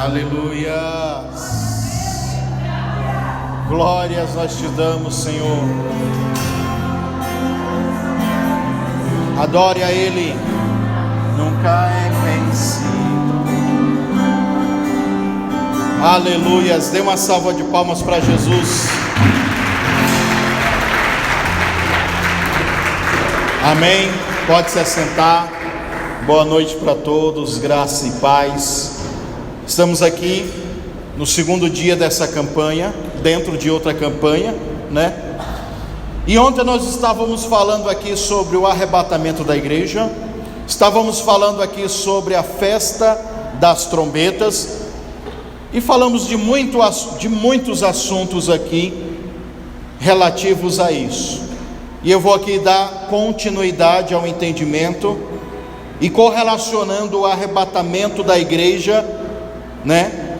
Aleluia. Glórias nós te damos, Senhor. Adore a Ele, nunca é vencido. Aleluias. Dê uma salva de palmas para Jesus. Amém. Pode se assentar. Boa noite para todos, graça e paz. Estamos aqui no segundo dia dessa campanha, dentro de outra campanha, né? E ontem nós estávamos falando aqui sobre o arrebatamento da igreja. Estávamos falando aqui sobre a festa das trombetas. E falamos de muitos assuntos aqui relativos a isso. E eu vou aqui dar continuidade ao entendimento e correlacionando o arrebatamento da igreja, né,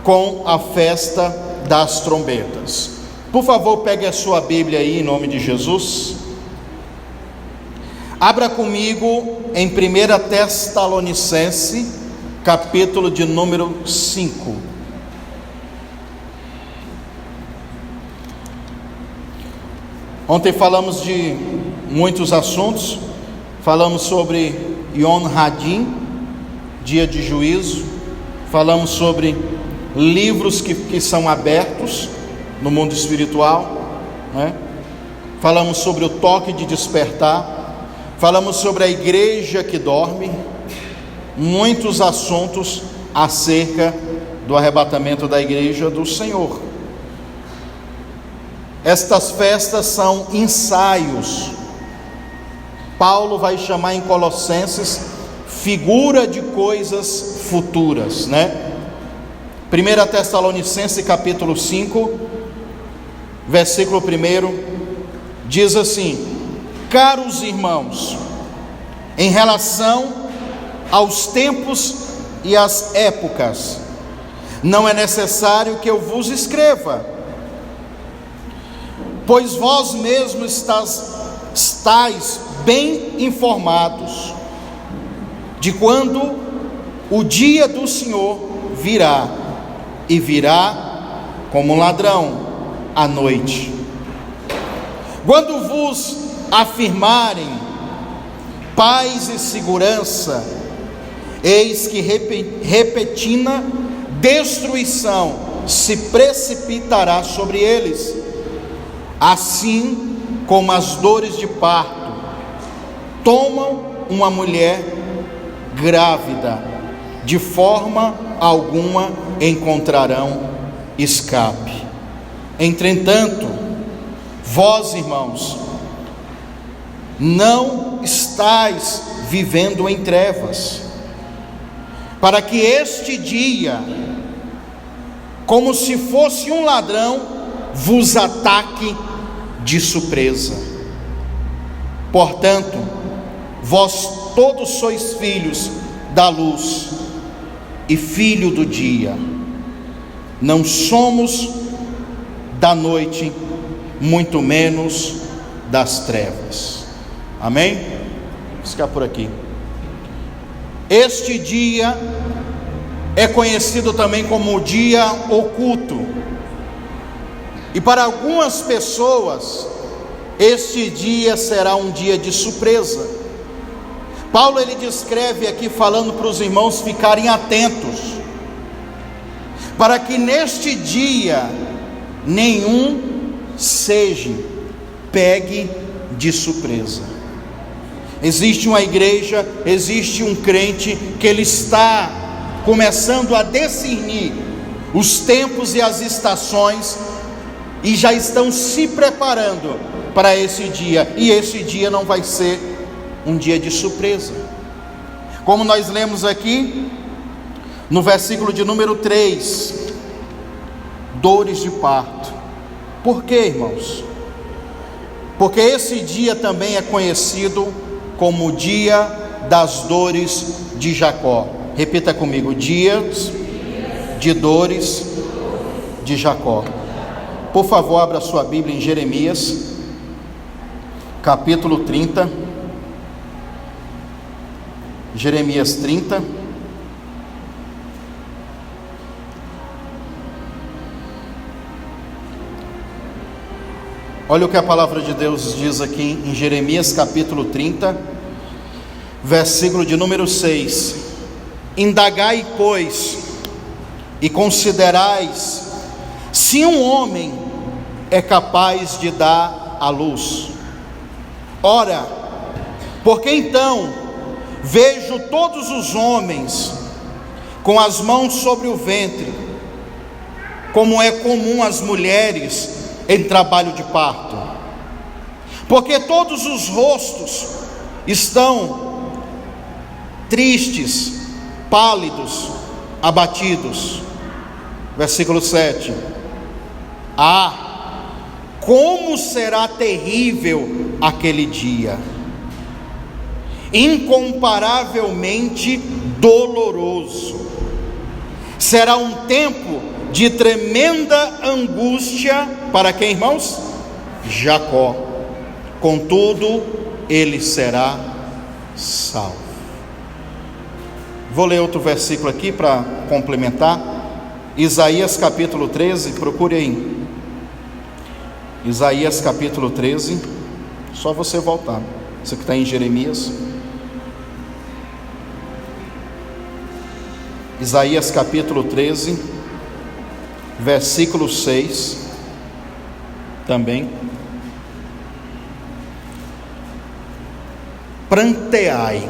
com a festa das trombetas. Por favor, pegue a sua Bíblia aí em nome de Jesus. Abra comigo em 1 Tessalonicenses, capítulo de número 5. Ontem falamos de muitos assuntos. Falamos sobre Yom Hadin, dia de juízo. Falamos sobre livros que são abertos no mundo espiritual, né? Falamos sobre o toque de despertar. Falamos sobre a igreja que dorme. Muitos assuntos acerca do arrebatamento da igreja do Senhor. Estas festas são ensaios. Paulo vai chamar em Colossenses figura de coisas futuras, né? 1 Tessalonicenses capítulo 5, versículo 1, diz assim: caros irmãos, em relação aos tempos e às épocas, não é necessário que eu vos escreva, pois vós mesmos estáis bem informados de quando o dia do Senhor virá, e virá como um ladrão à noite. Quando vos afirmarem paz e segurança, eis que repentina destruição se precipitará sobre eles, assim como as dores de parto tomam uma mulher grávida, de forma alguma encontrarão escape. Entretanto, vós, irmãos, não estáis vivendo em trevas, para que este dia, como se fosse um ladrão, vos ataque de surpresa. Portanto, vós todos sois filhos da luz e filho do dia. Não somos da noite, muito menos das trevas. Amém? Vou ficar por aqui. Este dia é conhecido também como o dia oculto. E para algumas pessoas, este dia será um dia de surpresa. Paulo ele descreve aqui, falando para os irmãos ficarem atentos, para que neste dia nenhum seja pegue de surpresa. Existe uma igreja, existe um crente que ele está começando a discernir os tempos e as estações, e já estão se preparando para esse dia, e esse dia não vai ser um dia de surpresa, como nós lemos aqui no versículo de número 3, dores de parto. Por quê, irmãos? Porque esse dia também é conhecido como o dia das dores de Jacó. Repita comigo: dias de dores de Jacó. Por favor, abra sua Bíblia em Jeremias, capítulo 30. Jeremias 30. Olha o que a palavra de Deus diz aqui em Jeremias capítulo 30, versículo de número 6. Indagai, pois, e considerais se um homem é capaz de dar à luz. Ora, porque então vejo todos os homens com as mãos sobre o ventre, como é comum às mulheres em trabalho de parto, porque todos os rostos estão tristes, pálidos, abatidos. Versículo 7. Como será terrível aquele dia, incomparavelmente doloroso. Será um tempo de tremenda angústia para quem, irmãos? Jacó. Contudo, ele será salvo. Vou ler outro versículo aqui para complementar. Isaías capítulo 13, procure aí. Isaías capítulo 13, só você voltar. Isso aqui está em Jeremias. Isaías capítulo 13, versículo 6, também. Pranteai,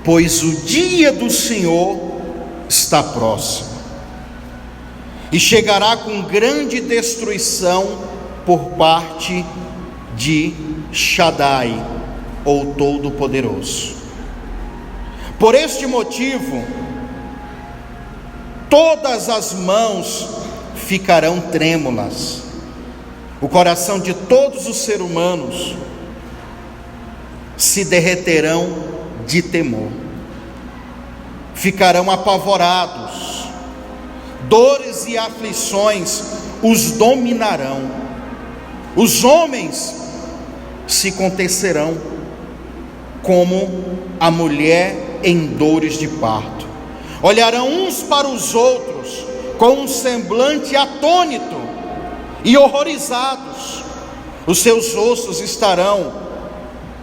pois o dia do Senhor está próximo, e chegará com grande destruição por parte de Shaddai, ou Todo-Poderoso. Por este motivo, todas as mãos ficarão trêmulas, o coração de todos os seres humanos se derreterão de temor, ficarão apavorados, dores e aflições os dominarão, os homens se contecerão como a mulher em dores de parto, olharão uns para os outros com um semblante atônito e horrorizados, os seus rostos estarão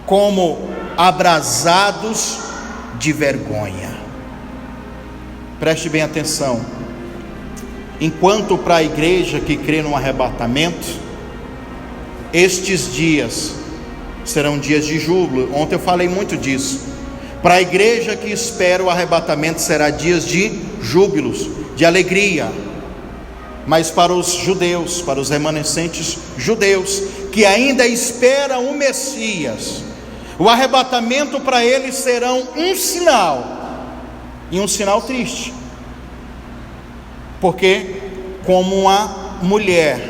como abrasados de vergonha. Preste bem atenção. Enquanto para a igreja que crê no arrebatamento, estes dias serão dias de júbilo. Ontem eu falei muito disso. Para a igreja que espera o arrebatamento, será dias de júbilos, de alegria. Mas para os judeus, para os remanescentes judeus, que ainda esperam o Messias, o arrebatamento para eles serão um sinal, e um sinal triste, porque como uma mulher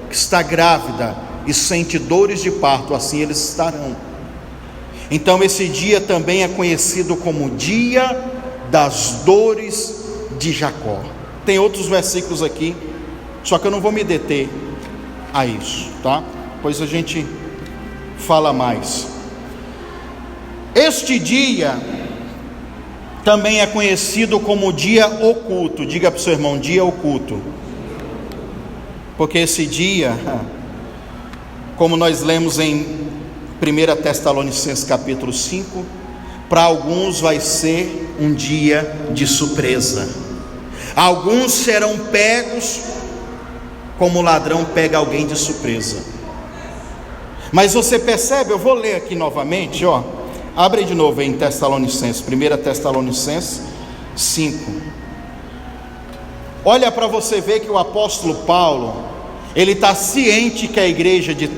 que está grávida e sente dores de parto, assim eles estarão. Então esse dia também é conhecido como dia das dores de Jacó. Tem outros versículos aqui, só que eu não vou me deter a isso, tá? Pois a gente fala mais. Este dia também é conhecido como dia oculto. Diga para o seu irmão, dia oculto. Porque esse dia, como nós lemos em 1 Tessalonicenses capítulo 5, para alguns vai ser um dia de surpresa. Alguns serão pegos como o ladrão pega alguém de surpresa. Mas você percebe, eu vou ler aqui novamente, ó. Abre de novo em Tessalonicenses, 1 Tessalonicenses 5. Olha para você ver que o apóstolo Paulo, ele está ciente que a igreja de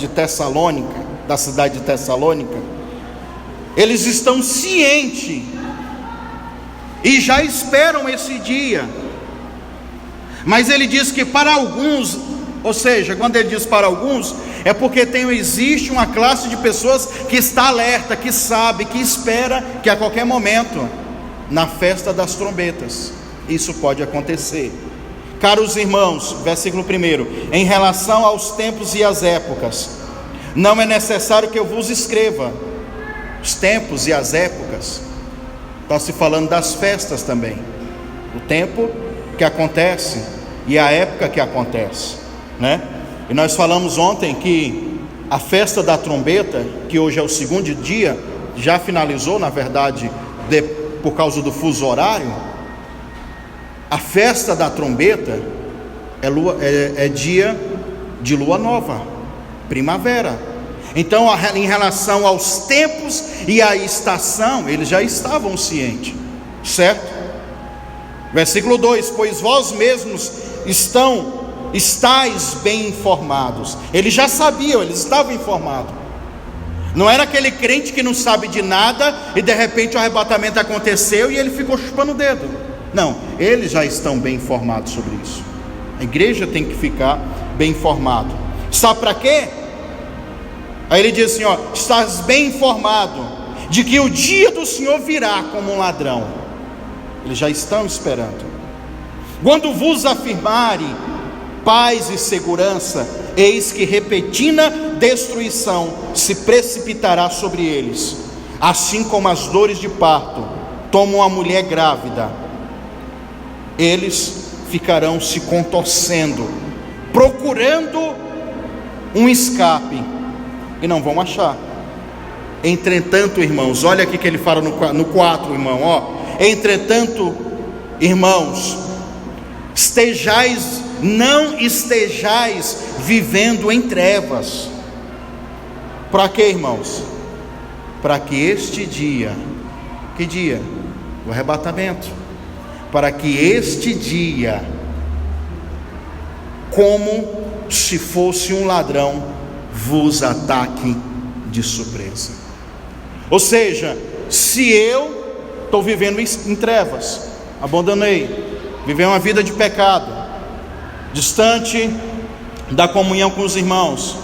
Tessalônica, da cidade de Tessalônica, eles estão cientes e já esperam esse dia. Mas ele diz que para alguns, ou seja, quando ele diz para alguns, é porque existe uma classe de pessoas que está alerta, que sabe, que espera que a qualquer momento, na festa das trombetas, isso pode acontecer. Caros irmãos, versículo 1: em relação aos tempos e às épocas, não é necessário que eu vos escreva. Os tempos e as épocas, está se falando das festas também, o tempo que acontece e a época que acontece, né? E nós falamos ontem que a festa da trombeta, que hoje é o segundo dia, já finalizou, na verdade, por causa do fuso horário. A festa da trombeta é dia de lua nova, primavera. Então, em relação aos tempos e à estação, eles já estavam cientes, certo? Versículo 2: pois vós mesmos estáis bem informados. Eles já sabiam, eles estavam informados. Não era aquele crente que não sabe de nada e de repente o arrebatamento aconteceu e ele ficou chupando o dedo. Não, eles já estão bem informados sobre isso. A igreja tem que ficar bem informado. Sabe para quê? Aí ele diz assim, estás bem informado de que o dia do Senhor virá como um ladrão. Eles já estão esperando. Quando vos afirmarem paz e segurança, eis que repentina destruição se precipitará sobre eles, assim como as dores de parto tomam a mulher grávida. Eles ficarão se contorcendo, procurando um escape, e não vão achar. Entretanto, irmãos, olha aqui que ele fala no 4, irmão, entretanto, irmãos, não estejais vivendo em trevas. Para quê, irmãos? Para que este dia, que dia? O arrebatamento. Para que este dia, como se fosse um ladrão, vos ataque de surpresa. Ou seja, se eu estou vivendo em trevas, abandonei, viver uma vida de pecado, distante da comunhão com os irmãos,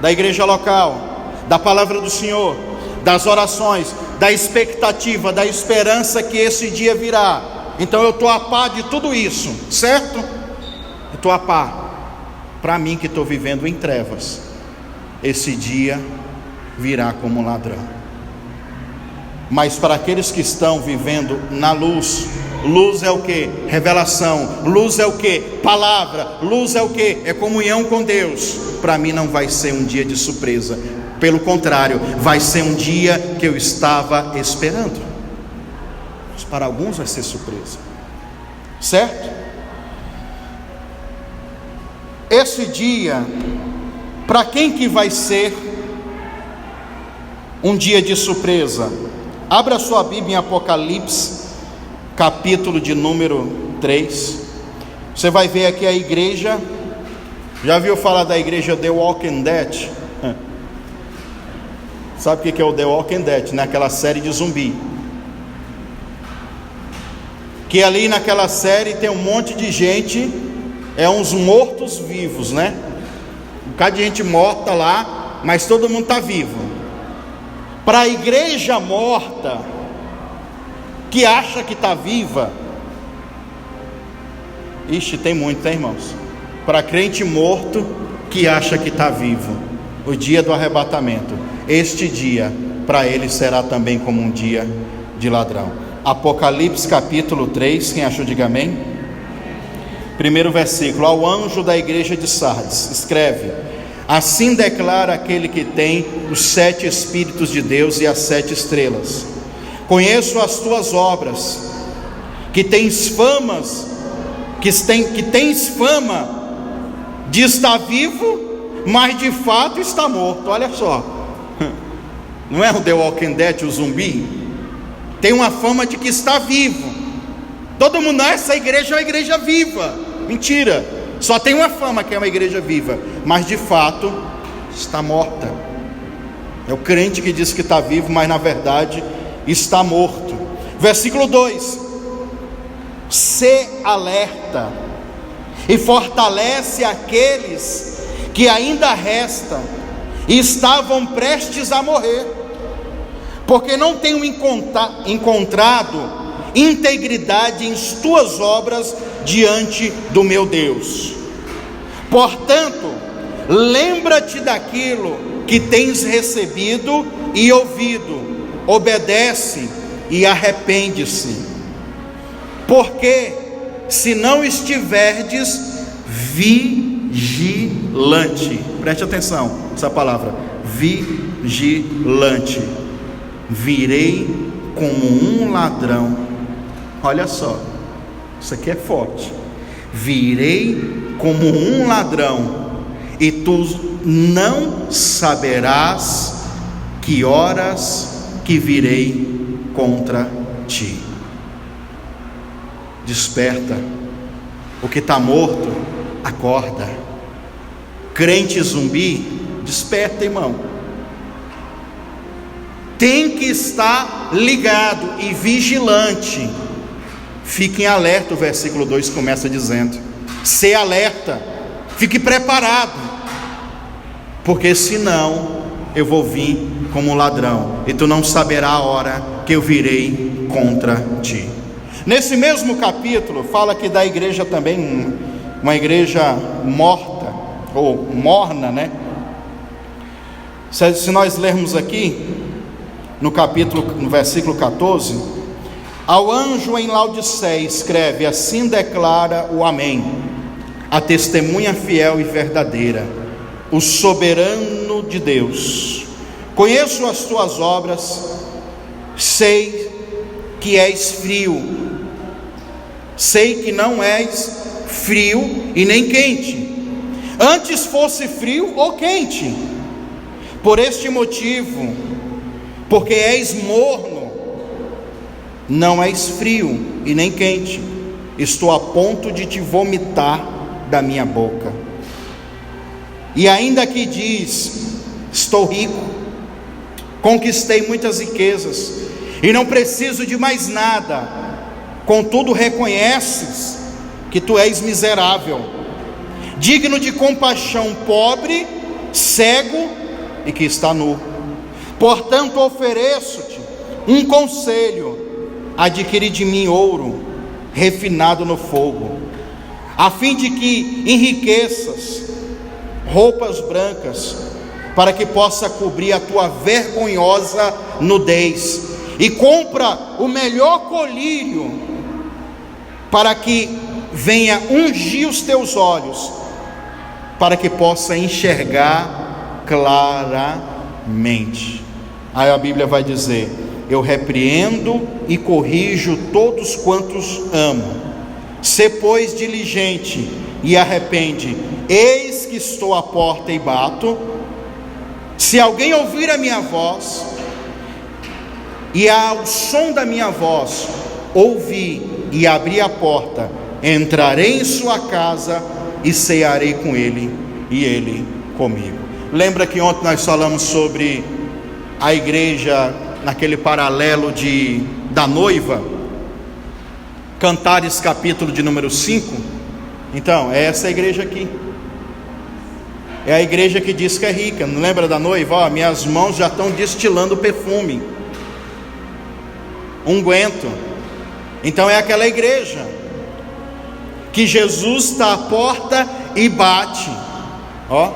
da igreja local, da palavra do Senhor, das orações, da expectativa, da esperança que esse dia virá. Então eu estou a par de tudo isso, certo? Eu estou a par. Para mim que estou vivendo em trevas, esse dia virá como um ladrão. Mas para aqueles que estão vivendo na luz, luz é o que? Revelação. Luz é o que? Palavra. Luz é o que? É comunhão com Deus. Para mim não vai ser um dia de surpresa, pelo contrário, vai ser um dia que eu estava esperando. Mas para alguns vai ser surpresa, certo? Esse dia, para quem que vai ser um dia de surpresa? Abra sua Bíblia em Apocalipse, capítulo de número 3. Você vai ver aqui a igreja. Já viu falar da igreja The Walking Dead? Sabe o que é o The Walking Dead? Naquela série de zumbi. Que ali naquela série tem um monte de gente, uns mortos vivos, né? Um bocado de gente morta lá, mas todo mundo está vivo. Para a igreja morta, que acha que está viva, tem muito, hein, irmãos? Para crente morto que acha que está vivo, o dia do arrebatamento, este dia para ele será também como um dia de ladrão. Apocalipse capítulo 3, quem achou diga amém. Primeiro versículo: ao anjo da igreja de Sardes escreve: assim declara aquele que tem os 7 Espíritos de Deus e as 7 estrelas. Conheço as tuas obras, que tens fama de estar vivo, mas de fato está morto. Olha só, não é o The Walking Dead, o zumbi? Tem uma fama de que está vivo. Todo mundo, essa igreja é uma igreja viva. Mentira, só tem uma fama que é uma igreja viva, mas de fato está morta. É o crente que diz que está vivo, mas na verdade está morto. Versículo 2: se alerta e fortalece aqueles que ainda restam e estavam prestes a morrer, porque não tenho encontrado integridade em tuas obras diante do meu Deus. Portanto, lembra-te daquilo que tens recebido e ouvido, obedece e arrepende-se. Porque se não estiverdes vigilante. Preste atenção, essa palavra, vigilante. Virei como um ladrão. Olha só, isso aqui é forte. Virei como um ladrão, e tu não saberás que horas que virei contra ti. Desperta, o que está morto, acorda. Crente zumbi, desperta, irmão. Tem que estar ligado e vigilante. Fiquem alerta, o versículo 2 começa dizendo: se alerta, fique preparado, porque senão eu vou vir como um ladrão, e tu não saberás a hora que eu virei contra ti. Nesse mesmo capítulo, fala que da igreja também, uma igreja morta, ou morna, né? Se nós lermos aqui, no versículo 14, ao anjo em Laodiceia escreve: assim declara o Amém, a testemunha fiel e verdadeira, o soberano de Deus. Conheço as tuas obras, sei que és frio, sei que não és frio e nem quente, antes fosse frio ou quente. Por este motivo, porque és morno, não és frio e nem quente, estou a ponto de te vomitar da minha boca. E ainda que diz: estou rico, conquistei muitas riquezas e não preciso de mais nada, contudo reconheces que tu és miserável, digno de compaixão, pobre, cego e que está nu. Portanto ofereço-te um conselho: adquire de mim ouro refinado no fogo, a fim de que enriqueças roupas brancas, para que possa cobrir a tua vergonhosa nudez, e compra o melhor colírio, para que venha ungir os teus olhos, para que possa enxergar claramente. Aí a Bíblia vai dizer: eu repreendo e corrijo todos quantos amo. Sê, pois, diligente e arrepende. Eis que estou à porta e bato. Se alguém ouvir a minha voz, e ao som da minha voz ouvir e abrir a porta, entrarei em sua casa e cearei com ele e ele comigo. Lembra que ontem nós falamos sobre a igreja naquele paralelo da noiva, Cantares capítulo de número 5? Então, é essa igreja aqui, é a igreja que diz que é rica. Não lembra da noiva? Ó, minhas mãos já estão destilando perfume, unguento. Então é aquela igreja que Jesus está à porta e bate, ó,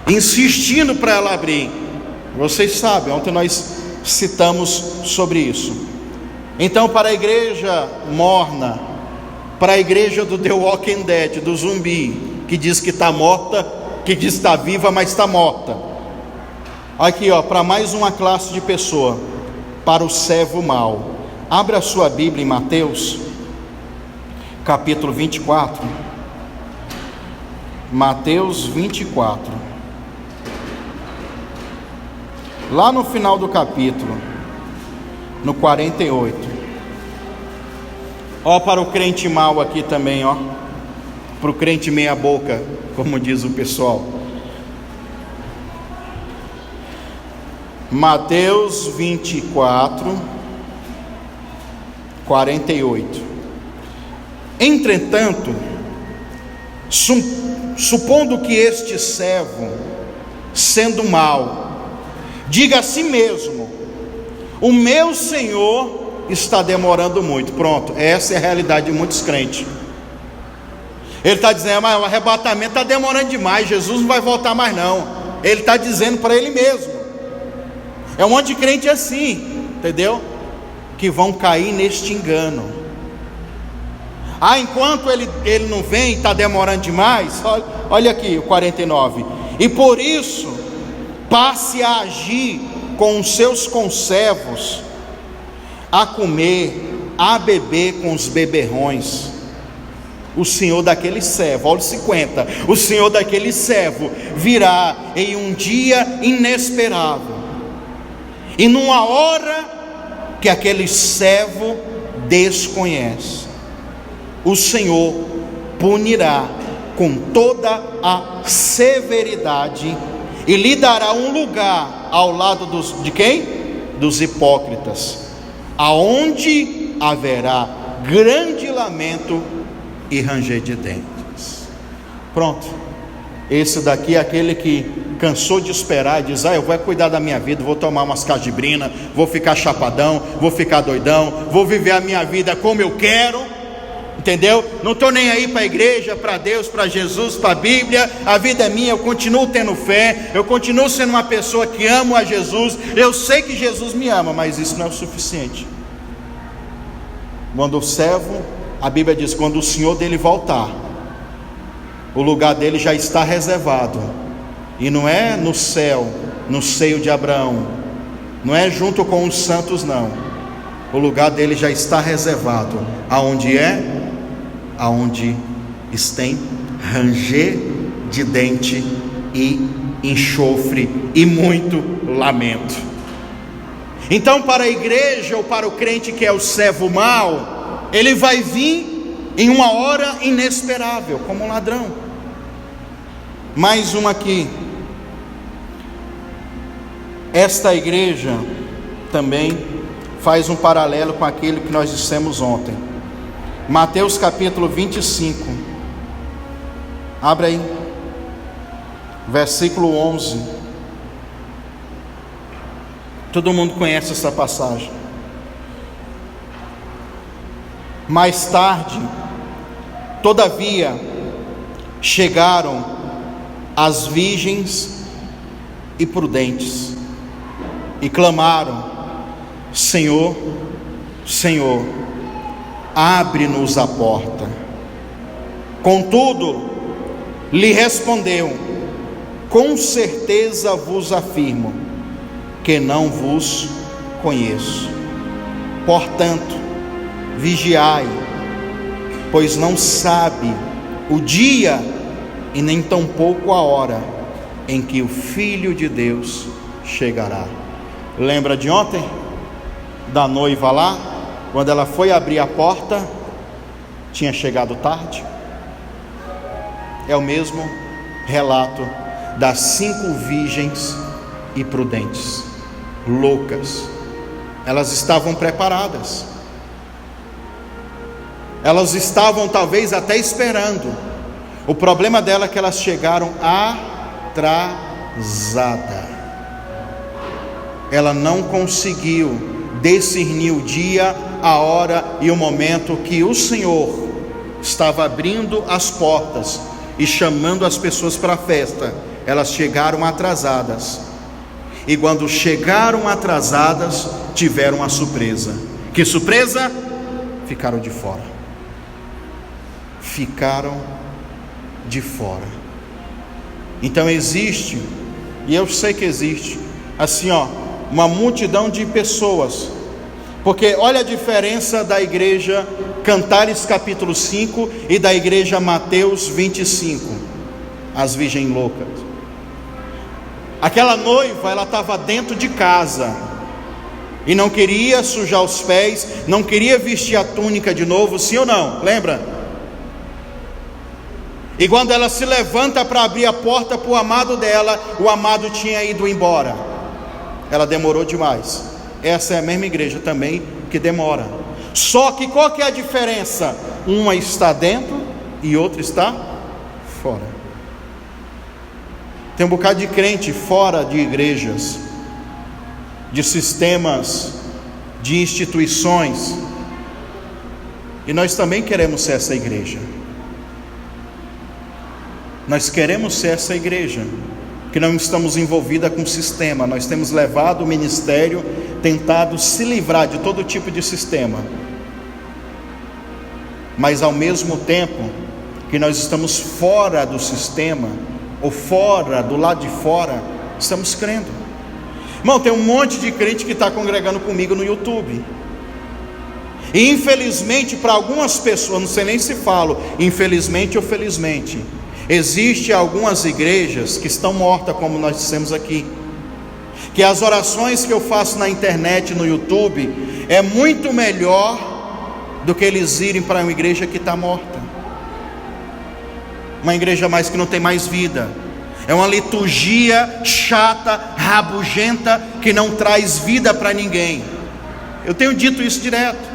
insistindo para ela abrir. Vocês sabem, ontem nós citamos sobre isso. Então, para a igreja morna, para a igreja do The Walking Dead, do zumbi, que diz que está morta, que diz que está viva, mas está morta. Aqui, ó, para mais uma classe de pessoa, para o servo mau. Abra a sua Bíblia em Mateus, capítulo 24. Mateus 24. Lá no final do capítulo, no 48. Ó, para o crente mau aqui também, ó, para o crente meia boca, como diz o pessoal. Mateus 24, 48. Entretanto, supondo que este servo, sendo mau, diga a si mesmo: o meu Senhor está demorando muito. Pronto, essa é a realidade de muitos crentes. Ele está dizendo: mas o arrebatamento está demorando demais, Jesus não vai voltar mais não. Ele está dizendo para ele mesmo. É um monte de crente assim, entendeu? Que vão cair neste engano. enquanto ele não vem, está demorando demais. Olha aqui o 49. E por isso, passe a agir com os seus conservos, a comer, a beber com os beberrões. O senhor daquele servo, olha o 50, o senhor daquele servo virá em um dia inesperável, e numa hora que aquele servo desconhece. O Senhor punirá com toda a severidade e lhe dará um lugar ao lado de quem? Dos hipócritas, aonde haverá grande lamento e ranger de dentes. Pronto. Esse daqui é aquele que cansou de esperar e diz: eu vou cuidar da minha vida, vou tomar umas cajibrinas, vou ficar chapadão, vou ficar doidão, vou viver a minha vida como eu quero, entendeu? Não estou nem aí para a igreja, para Deus, para Jesus, para a Bíblia. A vida é minha, eu continuo tendo fé, eu continuo sendo uma pessoa que amo a Jesus, eu sei que Jesus me ama, mas isso não é o suficiente. Quando o servo, a Bíblia diz, quando o Senhor dele voltar, o lugar dele já está reservado, e não é no céu, no seio de Abraão, não é junto com os santos, não. O lugar dele já está reservado. Aonde é? Aonde tem ranger de dente e enxofre e muito lamento. Então, para a igreja ou para o crente que é o servo mau, ele vai vir em uma hora inesperável, como um ladrão. Mais uma aqui. Esta igreja também faz um paralelo com aquele que nós dissemos ontem. Mateus capítulo 25. Abra aí. Versículo 11. Todo mundo conhece essa passagem. Mais tarde, todavia, chegaram as virgens e prudentes e clamaram: Senhor, Senhor, abre-nos a porta. Contudo, lhe respondeu: com certeza vos afirmo que não vos conheço. Portanto, vigiai, pois não sabe o dia e nem tampouco a hora em que o Filho de Deus chegará. Lembra de ontem? Da noiva lá, quando ela foi abrir a porta, tinha chegado tarde. É o mesmo relato das 5 virgens e prudentes, loucas. Elas estavam preparadas, elas estavam talvez até esperando. O problema dela é que elas chegaram atrasadas. Ela não conseguiu discernir o dia, a hora e o momento que o Senhor estava abrindo as portas e chamando as pessoas para a festa. Elas chegaram atrasadas, e quando chegaram atrasadas, tiveram uma surpresa. Que surpresa? Ficaram de fora. Ficaram de fora. Então existe, e eu sei que existe, assim uma multidão de pessoas, porque olha a diferença da igreja Cantares capítulo 5 e da igreja Mateus 25, as virgens loucas. Aquela noiva, ela estava dentro de casa, e não queria sujar os pés, não queria vestir a túnica de novo, sim ou não? Lembra? E quando ela se levanta para abrir a porta para o amado dela, o amado tinha ido embora. Ela demorou demais. Essa é a mesma igreja também que demora. Só que qual que é a diferença? Uma está dentro e outra está fora. Tem um bocado de crente fora de igrejas, de sistemas, de instituições, e nós também queremos ser essa igreja. Nós queremos ser essa igreja, que não estamos envolvida com sistema. Nós temos levado o ministério, tentado se livrar de todo tipo de sistema. mas ao mesmo tempo que nós estamos fora do sistema, ou fora, do lado de fora, estamos crendo. Irmão, tem um monte de crente que está congregando comigo no YouTube, e infelizmente para algumas pessoas, não sei nem se falo infelizmente ou felizmente, existem algumas igrejas que estão mortas, como nós dissemos aqui, que as orações que eu faço na internet, no YouTube, é muito melhor do que eles irem para uma igreja que está morta, uma igreja mais que não tem mais vida, é uma liturgia chata, rabugenta, que não traz vida para ninguém. Eu tenho dito isso direto.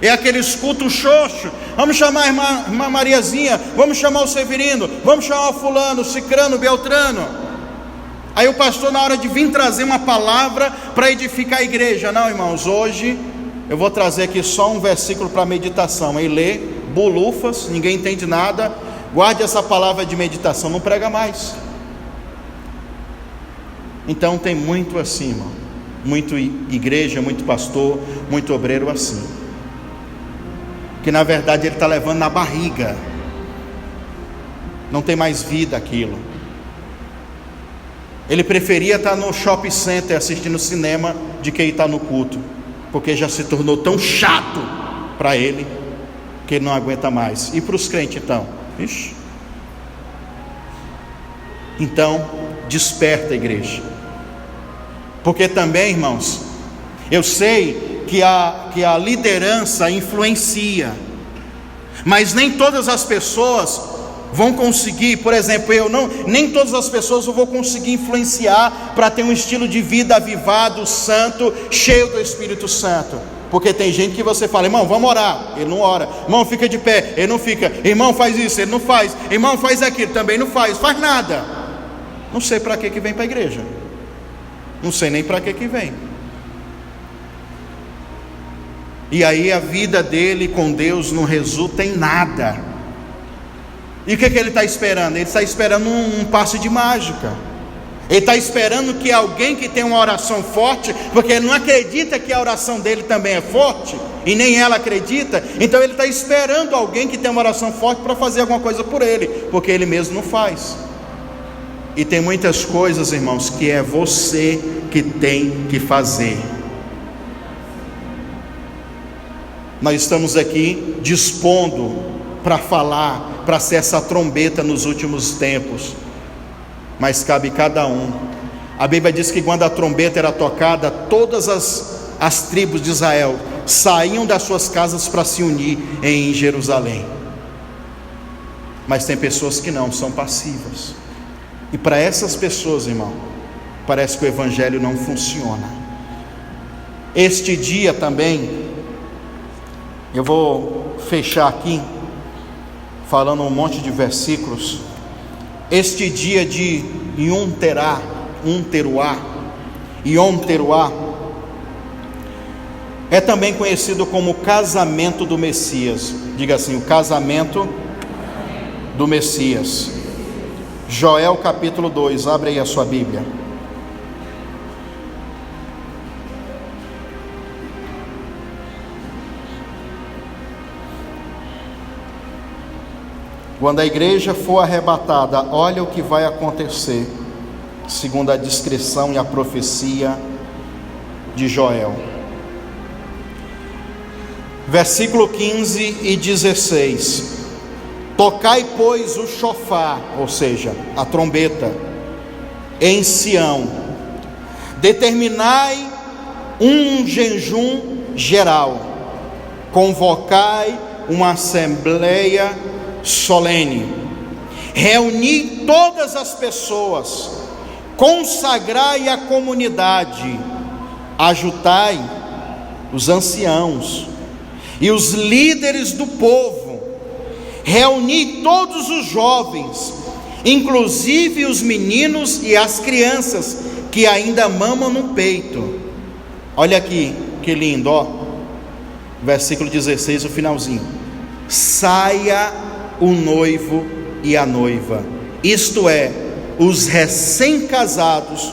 É aqueles cultos xoxos, vamos chamar a irmã Mariazinha, vamos chamar o Severino, vamos chamar o fulano, o cicrano, o beltrano. Aí o pastor, na hora de vir trazer uma palavra para edificar a igreja, não, irmãos, hoje eu vou trazer aqui só um versículo para meditação. Aí lê, bolufas, ninguém entende nada, guarde essa palavra de meditação, não prega mais. Então tem muito assim, irmão, muito igreja, muito pastor, muito obreiro assim, que na verdade ele está levando na barriga, não tem mais vida aquilo. Ele preferia estar no shopping center assistindo cinema de que estar no culto, porque já se tornou tão chato para ele que ele não aguenta mais. E para os crentes então? Ixi. Então desperta, igreja, porque também, irmãos, eu sei que a liderança influencia, mas nem todas as pessoas vão conseguir. Por exemplo, nem todas as pessoas eu vou conseguir influenciar para ter um estilo de vida avivado, santo, cheio do Espírito Santo, porque tem gente que você fala, irmão, vamos orar, ele não ora, irmão, fica de pé, ele não fica, irmão, faz isso, ele não faz, irmão, faz aquilo, também não faz nada. Não sei para que vem para a igreja, não sei nem para que vem. E aí a vida dele com Deus não resulta em nada. E o que ele está esperando? Ele está esperando um passe de mágica. Ele está esperando que alguém que tem uma oração forte, porque ele não acredita que a oração dele também é forte, e nem ela acredita, então ele está esperando alguém que tem uma oração forte para fazer alguma coisa por ele, porque ele mesmo não faz. E tem muitas coisas, irmãos, que é você que tem que fazer. Nós estamos aqui dispondo para falar, para ser essa trombeta nos últimos tempos, mas cabe cada um. A Bíblia diz que quando a trombeta era tocada, todas as tribos de Israel saíam das suas casas para se unir em Jerusalém. Mas tem pessoas que não, são passivas, e para essas pessoas, irmão, parece que o evangelho não funciona. Este dia também, eu vou fechar aqui falando um monte de versículos. Este dia de Yom Teruah é também conhecido como o casamento do Messias. Diga assim, o casamento do Messias. Joel capítulo 2, abre aí a sua Bíblia. Quando a igreja for arrebatada, olha o que vai acontecer, segundo a descrição e a profecia de Joel. Versículo 15 e 16: Tocai, pois, o chofar, ou seja, a trombeta, em Sião, determinai um jejum geral, convocai uma assembleia solene, reuni todas as pessoas, consagrai a comunidade, ajuntai os anciãos e os líderes do povo, reuni todos os jovens, inclusive os meninos e as crianças que ainda mamam no peito. Olha aqui, que lindo, ó, versículo 16, o finalzinho: saia o noivo e a noiva, isto é, os recém-casados,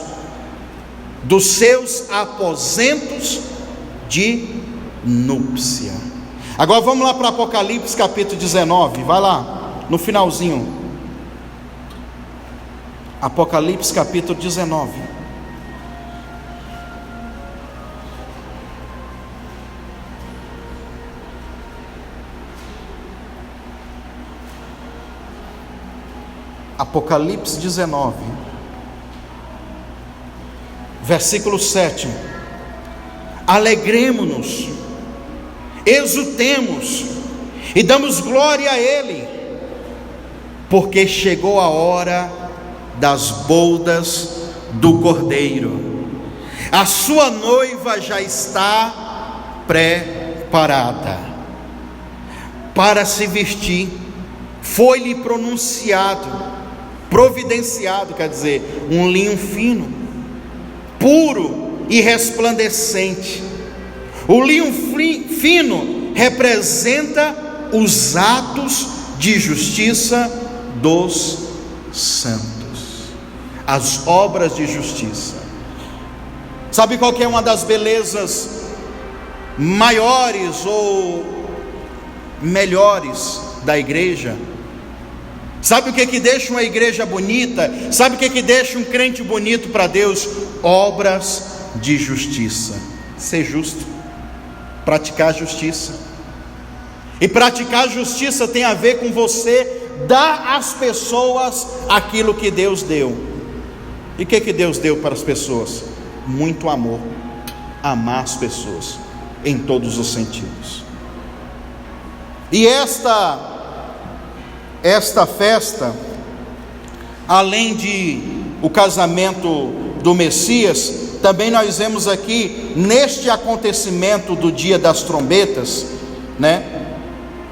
dos seus aposentos de núpcia. Agora vamos lá para Apocalipse capítulo 19, vai lá, no finalzinho. Apocalipse capítulo 19. Apocalipse 19, versículo 7. Alegremo-nos, exultemos e damos glória a Ele, porque chegou a hora das bodas do Cordeiro. A sua noiva já está preparada para se vestir. Foi-lhe providenciado, quer dizer, um linho fino, puro e resplandecente. O linho fino representa os atos de justiça dos santos, as obras de justiça. Sabe qual que é uma das belezas maiores ou melhores da igreja? Sabe o que deixa uma igreja bonita? Sabe o que deixa um crente bonito para Deus? Obras de justiça. Ser justo, praticar justiça. E praticar justiça tem a ver com você dar às pessoas aquilo que Deus deu. E o que Deus deu para as pessoas? Muito amor. Amar as pessoas em todos os sentidos. E esta festa, além de o casamento do Messias, também nós vemos aqui neste acontecimento do dia das trombetas,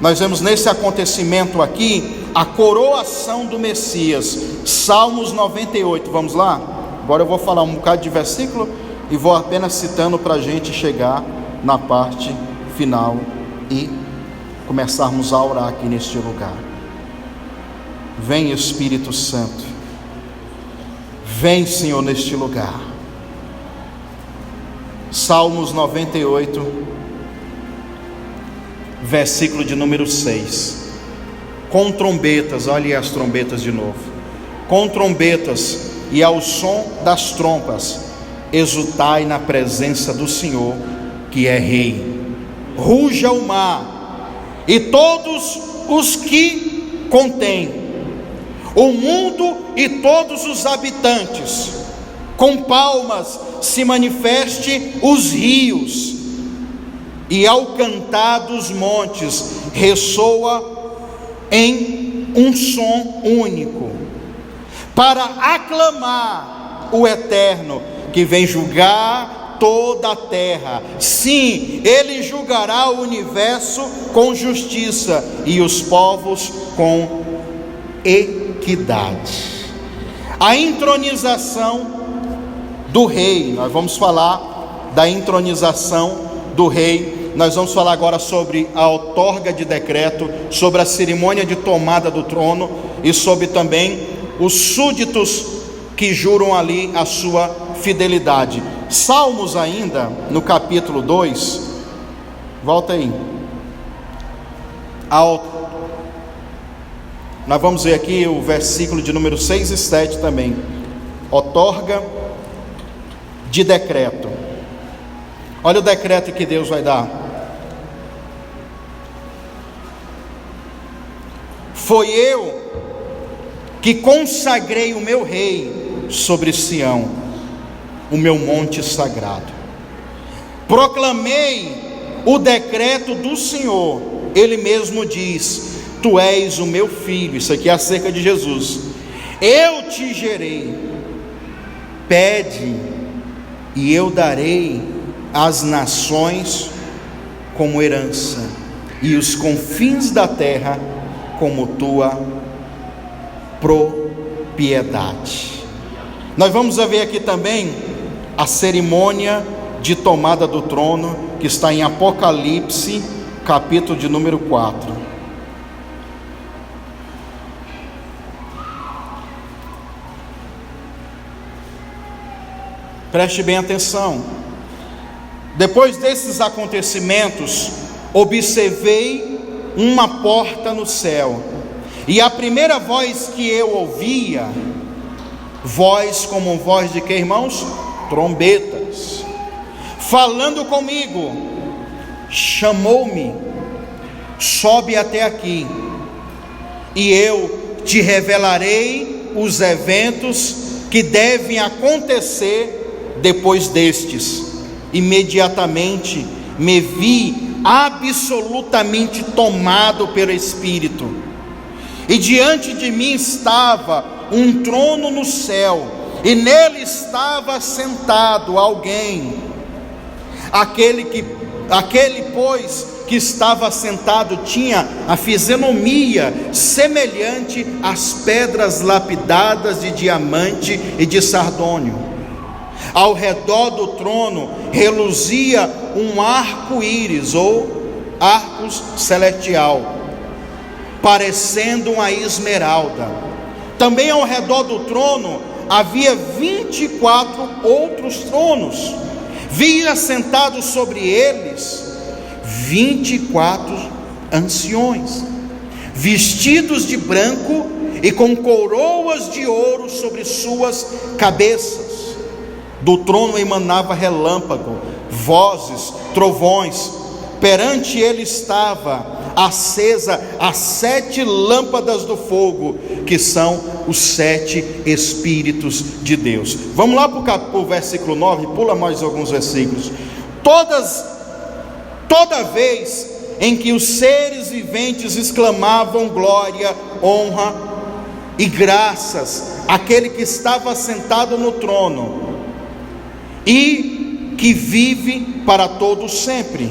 nós vemos nesse acontecimento aqui a coroação do Messias. Salmos 98, vamos lá? Agora eu vou falar um bocado de versículo e vou apenas citando para a gente chegar na parte final e começarmos a orar aqui neste lugar. Vem Espírito Santo, vem Senhor neste lugar. Salmos 98, versículo de número 6. Com trombetas, olhe as trombetas de novo. Com trombetas e ao som das trompas, exultai na presença do Senhor, que é Rei. Ruja o mar e todos os que contêm, o mundo e todos os habitantes. Com palmas se manifeste os rios, e ao cantar dos montes ressoa em um som único, para aclamar o Eterno, que vem julgar toda a terra. Sim, Ele julgará o universo com justiça e os povos com equidade. A entronização do rei, nós vamos falar da entronização do rei. Nós vamos falar agora sobre a outorga de decreto, sobre a cerimônia de tomada do trono e sobre também os súditos que juram ali a sua fidelidade. Salmos ainda, no capítulo 2, volta aí, nós vamos ver aqui o versículo de número 6 e 7 também. Outorga de decreto. Olha o decreto que Deus vai dar. Foi eu que consagrei o meu rei sobre Sião, o meu monte sagrado. Proclamei o decreto do Senhor. Ele mesmo diz: tu és o meu filho. Isso aqui é acerca de Jesus. Eu te gerei. Pede e eu darei as nações como herança, e os confins da terra como tua propriedade. Nós vamos ver aqui também a cerimônia de tomada do trono, que está em Apocalipse, capítulo de número 4. Preste bem atenção. Depois desses acontecimentos, observei uma porta no céu, e a primeira voz que eu ouvia, voz como voz de que, irmãos? Trombetas, falando comigo, chamou-me: sobe até aqui, e eu te revelarei os eventos que devem acontecer depois destes. Imediatamente me vi absolutamente tomado pelo Espírito, e diante de mim estava um trono no céu, e nele estava sentado alguém. Aquele, pois, que estava sentado tinha a fisionomia semelhante às pedras lapidadas de diamante e de sardônio. Ao redor do trono reluzia um arco-íris, ou arcos celestial, parecendo uma esmeralda. Também ao redor do trono havia 24 outros tronos. Via sentados sobre eles 24 anciões, vestidos de branco e com coroas de ouro sobre suas cabeças. Do trono emanava relâmpago, vozes, trovões. Perante ele estava acesa as 7 lâmpadas do fogo, que são os 7 Espíritos de Deus. Vamos lá para o versículo 9, pula mais alguns versículos. Toda vez em que os seres viventes exclamavam glória, honra e graças àquele que estava sentado no trono e que vive para todos sempre,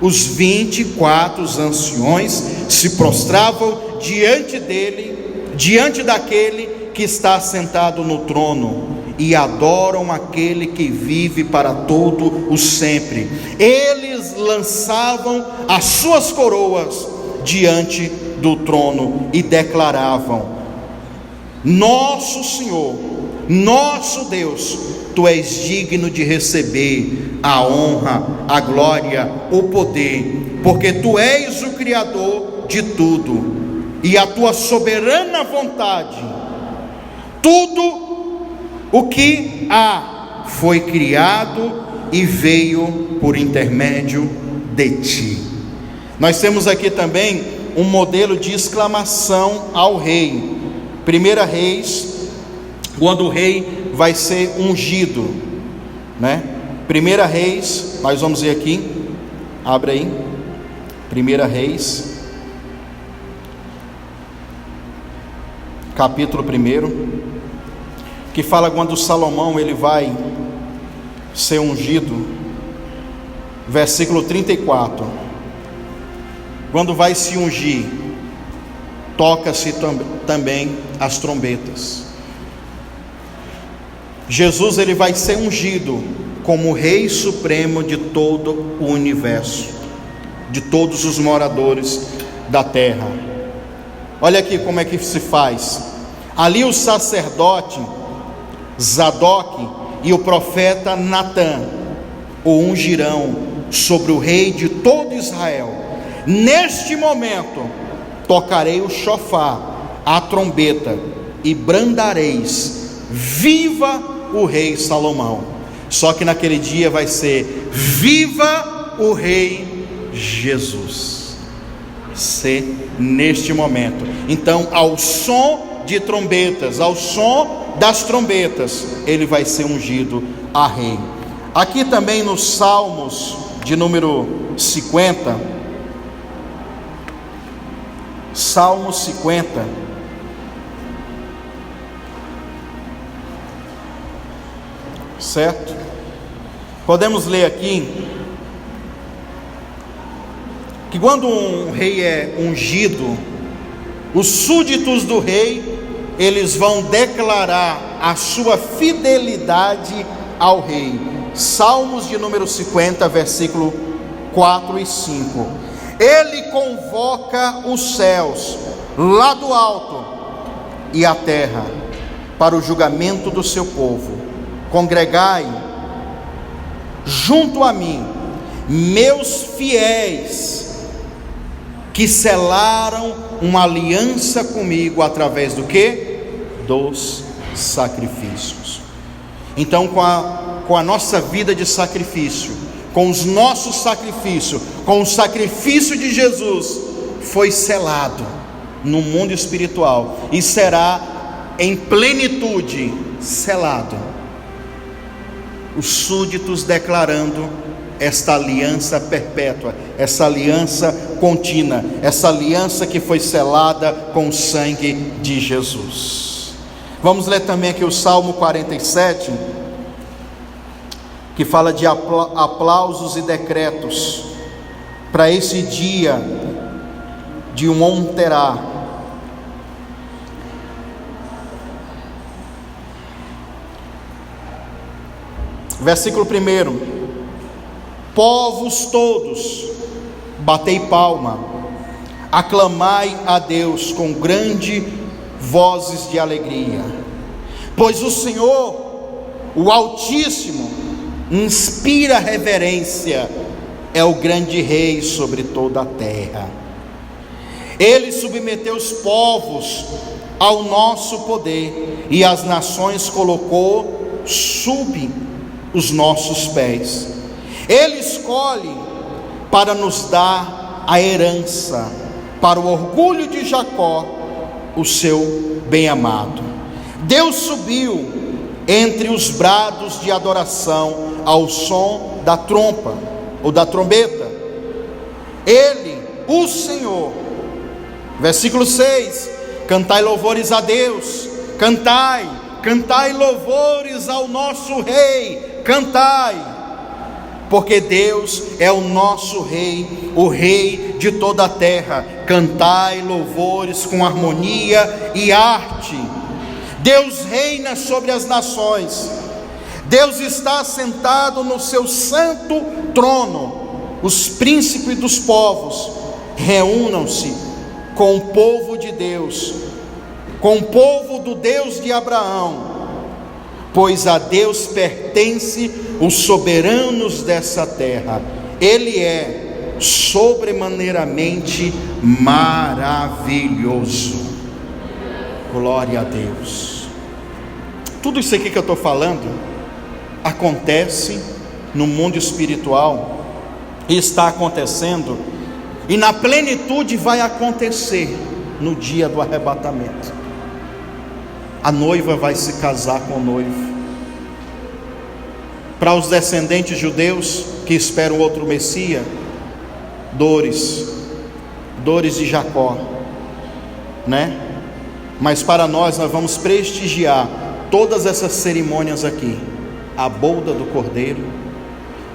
os 24 anciões se prostravam diante dele, diante daquele que está sentado no trono, e adoram aquele que vive para todo o sempre. Eles lançavam as suas coroas diante do trono e declaravam: nosso Senhor, nosso Deus, tu és digno de receber a honra, a glória, o poder, porque tu és o Criador de tudo, e a tua soberana vontade, tudo o que há foi criado e veio por intermédio de ti. Nós temos aqui também um modelo de exclamação ao rei. 1 Reis, quando o rei vai ser ungido, né? 1 Reis, nós vamos ver aqui, abre aí, 1 Reis, capítulo 1, que fala quando Salomão ele vai ser ungido, versículo 34, quando vai se ungir, toca-se também as trombetas. Jesus ele vai ser ungido como Rei Supremo de todo o universo, de todos os moradores da terra. Olha aqui como é que se faz. Ali o sacerdote Zadok e o profeta Natã o ungirão sobre o rei de todo Israel. Neste momento tocarei o chofar, a trombeta, e brandareis: viva o rei Salomão. Só que naquele dia vai ser: viva o rei Jesus. Neste momento, então, ao som de trombetas, ao som das trombetas, ele vai ser ungido a rei. Aqui também nos Salmos de número 50, Salmo 50, certo? Podemos ler aqui que quando um rei é ungido, os súditos do rei, eles vão declarar a sua fidelidade ao rei. Salmos de número 50, versículo 4 e 5. Ele convoca os céus lá do alto e a terra para o julgamento do seu povo. Congregai junto a mim, meus fiéis, que selaram uma aliança comigo através do quê? Dos sacrifícios. Então, com a nossa vida de sacrifício, com os nossos sacrifícios, com o sacrifício de Jesus, foi selado no mundo espiritual e será em plenitude selado. Os súditos declarando esta aliança perpétua, essa aliança contínua, essa aliança que foi selada com o sangue de Jesus. Vamos ler também aqui o Salmo 47, que fala de aplausos e decretos para esse dia de Yom Terá. Versículo 1: povos todos, batei palma, aclamai a Deus com grande vozes de alegria, pois o Senhor, o Altíssimo, inspira reverência, é o grande Rei sobre toda a terra. Ele submeteu os povos ao nosso poder, e as nações colocou sob os nossos pés. Ele escolhe para nos dar a herança, para o orgulho de Jacó, o seu bem-amado. Deus subiu entre os brados de adoração ao som da trompa ou da trombeta. Ele, o Senhor. Versículo 6: cantai louvores a Deus, cantai louvores ao nosso Rei, cantai, porque Deus é o nosso Rei, o Rei de toda a terra. Cantai louvores com harmonia e arte. Deus reina sobre as nações. Deus está assentado no seu santo trono. Os príncipes dos povos reúnam-se com o povo de Deus, com o povo do Deus de Abraão, pois a Deus pertence os soberanos dessa terra. Ele é sobremaneiramente maravilhoso. Glória a Deus. Tudo isso aqui que eu estou falando acontece no mundo espiritual, e está acontecendo, e na plenitude vai acontecer no dia do arrebatamento. A noiva vai se casar com o noivo. Para os descendentes judeus que esperam outro Messias, dores de Jacó, né? Mas para nós vamos prestigiar todas essas cerimônias aqui. A boda do Cordeiro,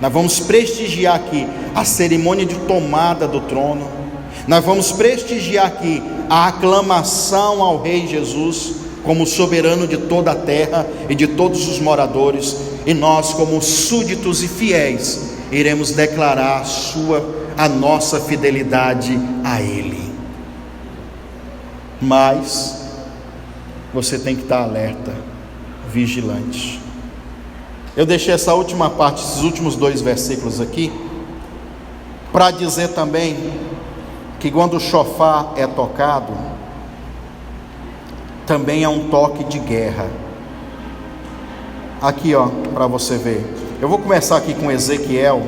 nós vamos prestigiar aqui a cerimônia de tomada do trono, nós vamos prestigiar aqui a aclamação ao Rei Jesus como soberano de toda a terra e de todos os moradores, e nós, como súditos e fiéis, iremos declarar a nossa fidelidade a Ele. Mas você tem que estar alerta, vigilante. Eu deixei essa última parte, esses últimos 2 versículos aqui, para dizer também que quando o shofar é tocado, também é um toque de guerra. Aqui para você ver. Eu vou começar aqui com Ezequiel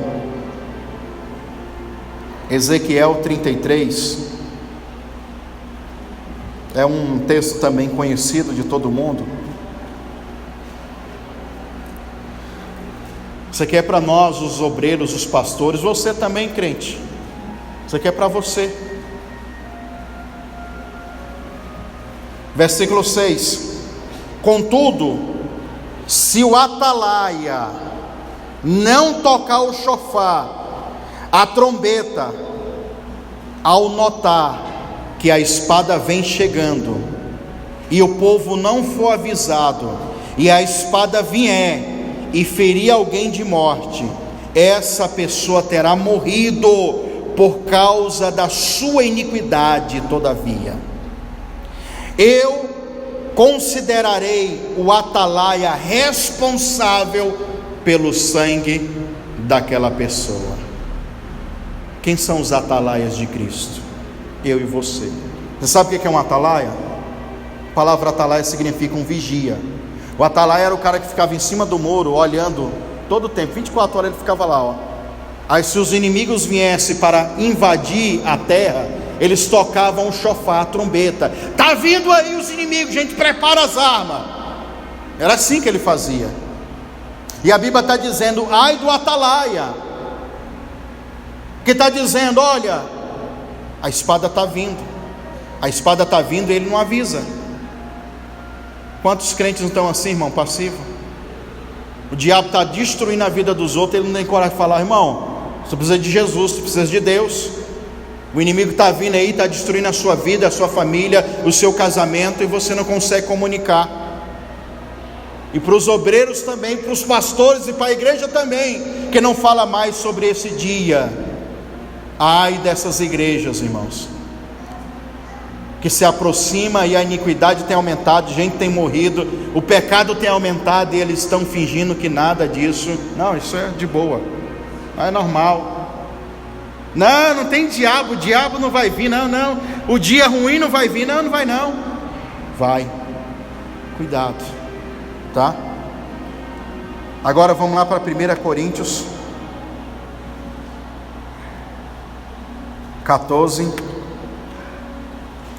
33. É um texto também conhecido de todo mundo. Isso aqui é para nós, os obreiros, os pastores, você também, crente. Isso aqui é para você. Versículo 6: contudo, se o atalaia não tocar o shofar, a trombeta, ao notar que a espada vem chegando, e o povo não for avisado, e a espada vier e ferir alguém de morte, essa pessoa terá morrido por causa da sua iniquidade. Todavia, eu considerarei o atalaia responsável pelo sangue daquela pessoa. Quem são os atalaias de Cristo? Eu e você. Você sabe o que é um atalaia? A palavra atalaia significa um vigia. O atalaia era o cara que ficava em cima do muro, olhando todo o tempo, 24 horas ele ficava lá, ó. Aí se os inimigos viessem para invadir a terra, eles tocavam o chofar, a trombeta. Tá vindo aí os inimigos, gente, prepara as armas. Era assim que ele fazia. E a Bíblia está dizendo, ai do atalaia, que está dizendo, olha, a espada está vindo. A espada está vindo e ele não avisa. Quantos crentes não estão assim, irmão, passivo? O diabo está destruindo a vida dos outros, ele não tem coragem de falar, irmão, você precisa de Jesus, você precisa de Deus. O inimigo está vindo aí, está destruindo a sua vida, a sua família, o seu casamento, e você não consegue comunicar. E para os obreiros também, para os pastores e para a igreja também, que não fala mais sobre esse dia. Ai dessas igrejas, irmãos, que se aproxima e a iniquidade tem aumentado, gente tem morrido, o pecado tem aumentado e eles estão fingindo que nada disso. Não, isso é de boa, é normal. Não, não tem diabo, o diabo não vai vir, não, o dia ruim não vai vir, não vai não. Vai, cuidado, tá? Agora vamos lá para 1 Coríntios 14,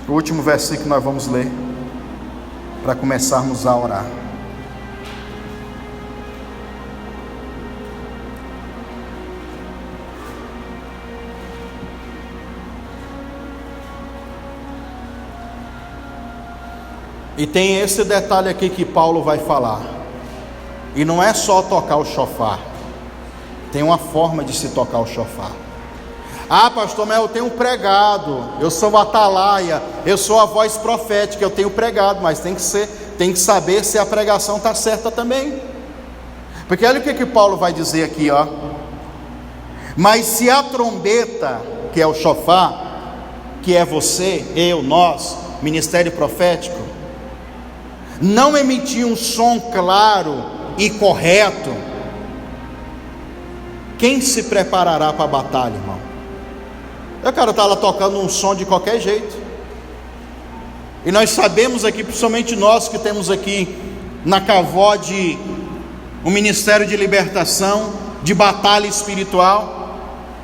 o último versículo que nós vamos ler, para começarmos a orar. E tem esse detalhe aqui que Paulo vai falar. E não é só tocar o chofar. Tem uma forma de se tocar o chofar. Ah, pastor, mas eu tenho pregado, eu sou atalaia, eu sou a voz profética, eu tenho pregado, mas tem que saber se a pregação está certa também. Porque olha o que Paulo vai dizer aqui, ó. Mas se a trombeta, que é o chofar, que é você, eu, nós, ministério profético, não emitir um som claro e correto, quem se preparará para a batalha, irmão? O cara está lá tocando um som de qualquer jeito. E nós sabemos aqui, principalmente nós que temos aqui na CAVOD um ministério de libertação, de batalha espiritual.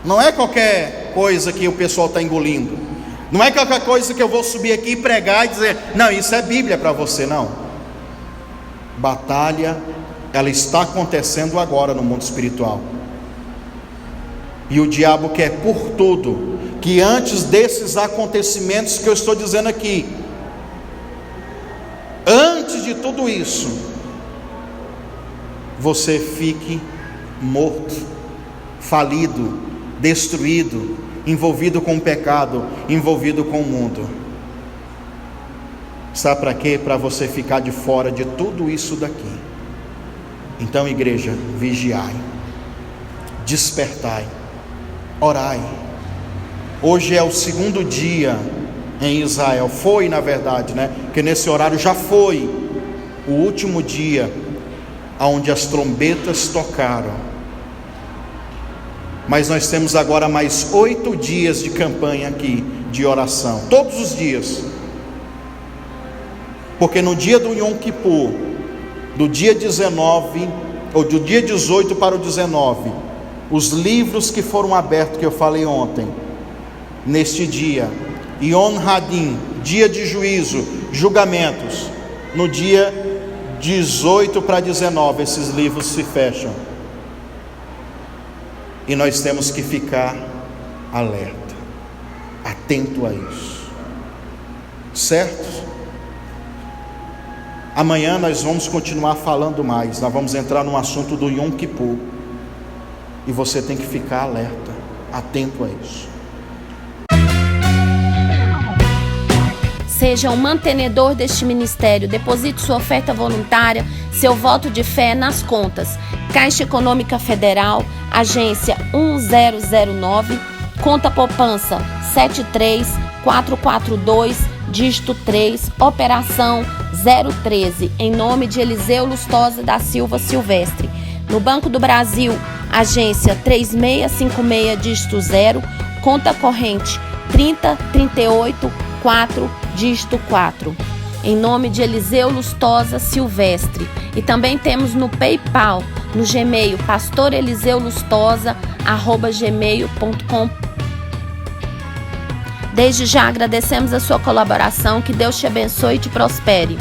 Não é qualquer coisa que o pessoal está engolindo. Não é qualquer coisa que eu vou subir aqui e pregar e dizer, não, isso é Bíblia para você, não. Batalha, ela está acontecendo agora no mundo espiritual. E o diabo quer por tudo que antes desses acontecimentos que eu estou dizendo aqui, antes de tudo isso, você fique morto, falido, destruído, envolvido com o pecado, envolvido com o mundo. Sabe para quê? Para você ficar de fora de tudo isso daqui. Então, igreja, vigiai, despertai, orai. Hoje é o segundo dia em Israel, foi na verdade, né? Porque nesse horário já foi o último dia onde as trombetas tocaram. Mas nós temos agora mais 8 dias de campanha aqui, de oração, todos os dias. Porque no dia do Yom Kippur, do dia 19, ou do dia 18 para o 19, os livros que foram abertos, que eu falei ontem, neste dia, Yom Hadin, dia de juízo, julgamentos, no dia 18 para 19, esses livros se fecham. E nós temos que ficar alerta, atento a isso, certo? Amanhã nós vamos continuar falando mais, nós vamos entrar no assunto do Yom Kippur, e você tem que ficar alerta, atento a isso. Seja um mantenedor deste ministério. Deposite sua oferta voluntária, seu voto de fé nas contas: Caixa Econômica Federal, agência 1009, conta poupança 73442, dígito 3, operação 013, em nome de Eliseu Lustosa da Silva Silvestre. No Banco do Brasil, agência 3656, dígito 0, conta corrente 3038 4, dígito 4. Em nome de Eliseu Lustosa Silvestre. E também temos no PayPal, no Gmail, pastoreliseulustosa@gmail.com. Desde já agradecemos a sua colaboração, que Deus te abençoe e te prospere.